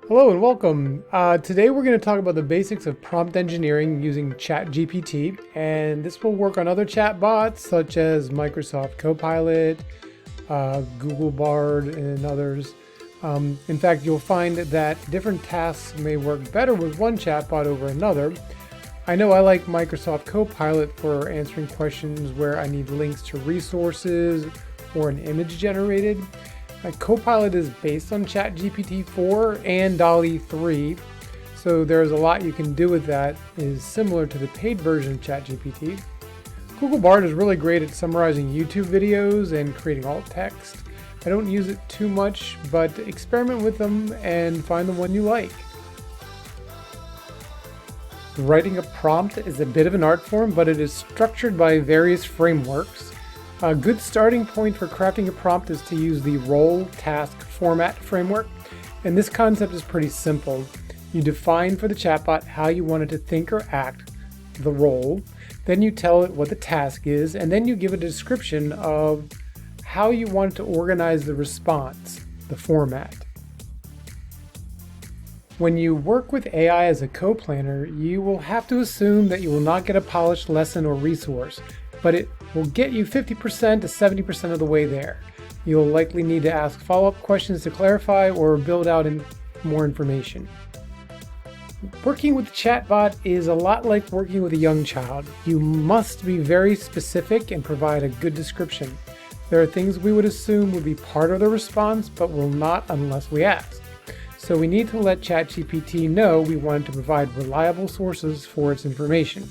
Hello and welcome. Today we're going to talk about the basics of prompt engineering using ChatGPT, and this will work on other chat bots such as Microsoft Copilot, Google Bard, and others. In fact, you'll find that different tasks may work better with one chatbot over another. I know I like Microsoft Copilot for answering questions where I need links to resources or an image generated. Copilot is based on ChatGPT 4 and DALL-E 3, so there's a lot you can do with that. It is similar to the paid version of ChatGPT. Google Bard is really great at summarizing YouTube videos and creating alt text. I don't use it too much, but experiment with them and find the one you like. Writing a prompt is a bit of an art form, but it is structured by various frameworks. A good starting point for crafting a prompt is to use the role task format framework, and this concept is pretty simple. You define for the chatbot how you want it to think or act, the role, then you tell it what the task is, and then you give a description of how you want it to organize the response, the format. When you work with AI as a co-planner, you will have to assume that you will not get a polished lesson or resource, but it will get you 50% to 70% of the way there. You'll likely need to ask follow-up questions to clarify or build out more information. Working with the chatbot is a lot like working with a young child. You must be very specific and provide a good description. There are things we would assume would be part of the response, but will not unless we ask. So we need to let ChatGPT know we want to provide reliable sources for its information.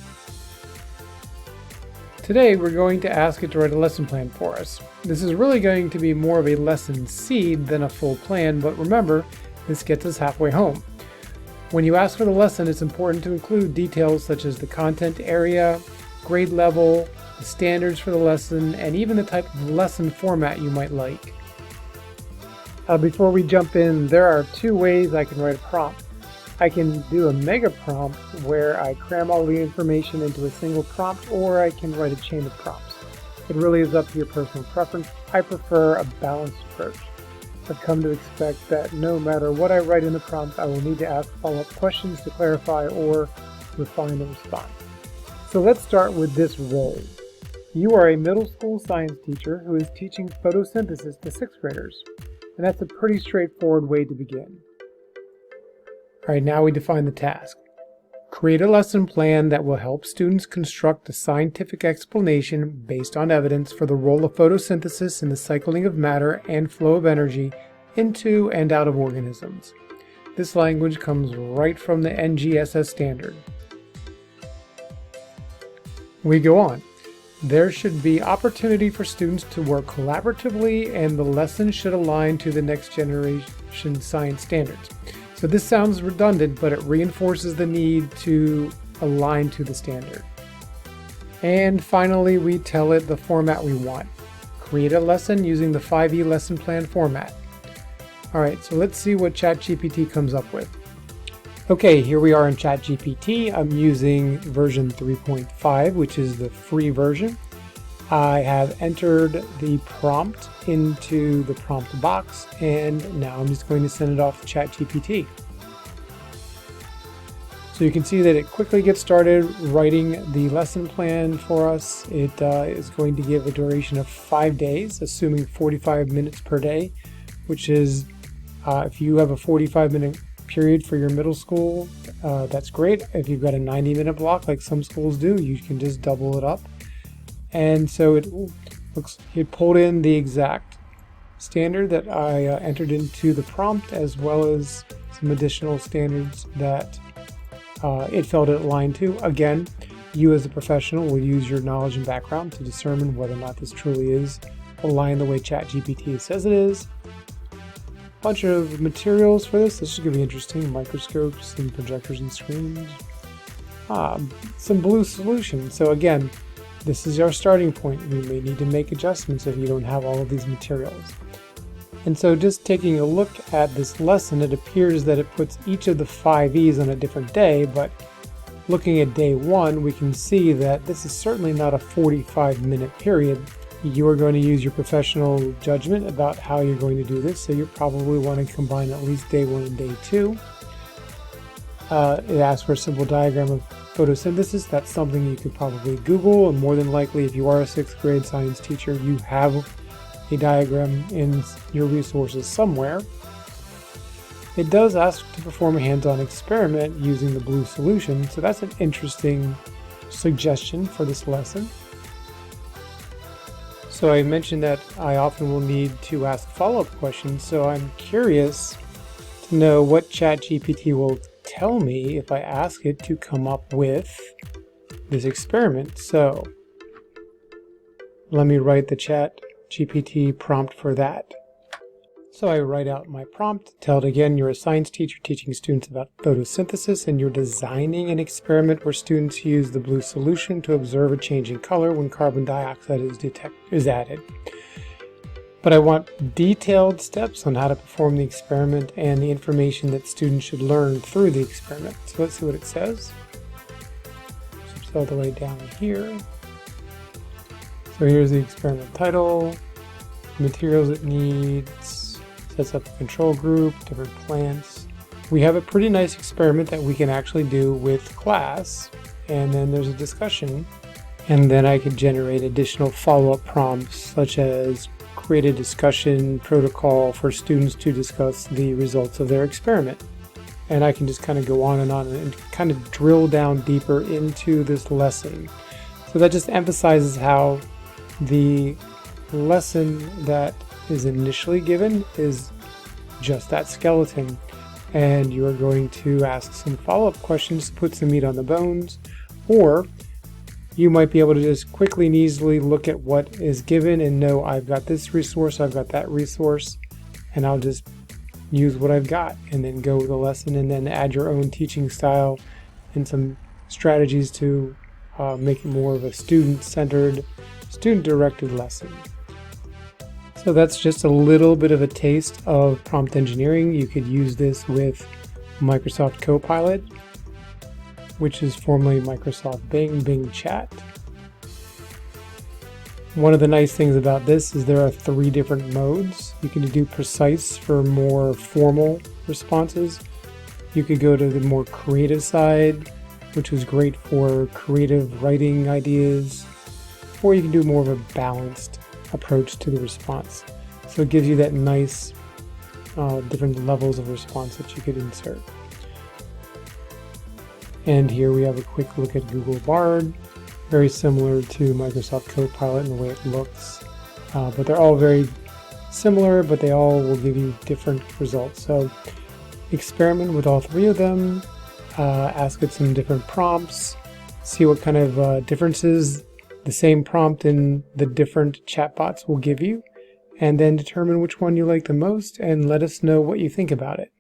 Today we're going to ask it to write a lesson plan for us. This is really going to be more of a lesson seed than a full plan, but remember, this gets us halfway home. When you ask for the lesson, it's important to include details such as the content area, grade level, the standards for the lesson, and even the type of lesson format you might like. Before we jump in, there are two ways I can write a prompt. I can do a mega prompt where I cram all the information into a single prompt, or I can write a chain of prompts. It really is up to your personal preference. I prefer a balanced approach. I've come to expect that no matter what I write in the prompt, I will need to ask follow-up questions to clarify or refine the response. So let's start with this role. You are a middle school science teacher who is teaching photosynthesis to sixth graders, and that's a pretty straightforward way to begin. All right, now we define the task. Create a lesson plan that will help students construct a scientific explanation based on evidence for the role of photosynthesis in the cycling of matter and flow of energy into and out of organisms. This language comes right from the NGSS standard. We go on. There should be opportunity for students to work collaboratively, and the lesson should align to the next generation science standards. So this sounds redundant, but it reinforces the need to align to the standard. And finally, we tell it the format we want. Create a lesson using the 5E lesson plan format. All right, so let's see what ChatGPT comes up with. Okay, here we are in ChatGPT. I'm using version 3.5, which is the free version. I have entered the prompt into the prompt box, and now I'm just going to send it off to ChatGPT. So you can see that it quickly gets started writing the lesson plan for us. It is going to give a duration of 5 days, assuming 45 minutes per day, which is, if you have a 45-minute period for your middle school, that's great. If you've got a 90-minute block like some schools do, you can just double it up. And so it pulled in the exact standard that I entered into the prompt, as well as some additional standards that it felt it aligned to. Again, you as a professional will use your knowledge and background to determine whether or not this truly is aligned the way ChatGPT says it is. Bunch of materials for this. This is going to be interesting. Microscopes and projectors and screens. Some blue solutions. So again, this is our starting point. We may need to make adjustments if you don't have all of these materials. And so just taking a look at this lesson, it appears that it puts each of the 5 E's on a different day, but looking at day 1, we can see that this is certainly not a 45-minute period. You are going to use your professional judgment about how you're going to do this, so you probably want to combine at least day 1 and day 2. It asks for a simple diagram of photosynthesis. That's something you could probably Google, and more than likely, if you are a 6th grade science teacher, you have a diagram in your resources somewhere. It does ask to perform a hands-on experiment using the blue solution, so that's an interesting suggestion for this lesson. So I mentioned that I often will need to ask follow-up questions, so I'm curious to know what ChatGPT will tell me if I ask it to come up with this experiment. So let me write the ChatGPT prompt for that. So I write out my prompt, tell it again, you're a science teacher teaching students about photosynthesis, and you're designing an experiment where students use the blue solution to observe a change in color when carbon dioxide is added. But I want detailed steps on how to perform the experiment and the information that students should learn through the experiment. So let's see what it says. So all the way down here. So here's the experiment title, materials it needs, sets up a control group, different plants. We have a pretty nice experiment that we can actually do with class, and then there's a discussion, and then I could generate additional follow-up prompts such as create a discussion protocol for students to discuss the results of their experiment. And I can just kind of go on and kind of drill down deeper into this lesson. So that just emphasizes how the lesson that is initially given is just that skeleton, and you are going to ask some follow-up questions to put some meat on the bones, or you might be able to just quickly and easily look at what is given and know I've got this resource, I've got that resource, and I'll just use what I've got and then go with the lesson, and then add your own teaching style and some strategies to make it more of a student-centered, student-directed lesson. So that's just a little bit of a taste of prompt engineering. You could use this with Microsoft Copilot, which is formerly Microsoft Bing Chat. One of the nice things about this is there are 3 different modes. You can do precise for more formal responses. You could go to the more creative side, which is great for creative writing ideas, or you can do more of a balanced approach to the response. So it gives you that nice different levels of response that you could insert. And here we have a quick look at Google Bard, very similar to Microsoft Copilot in the way it looks, but they're all very similar, but they all will give you different results. So experiment with all 3 of them, ask it some different prompts, see what kind of differences the same prompt in the different chatbots will give you, and then determine which one you like the most and let us know what you think about it.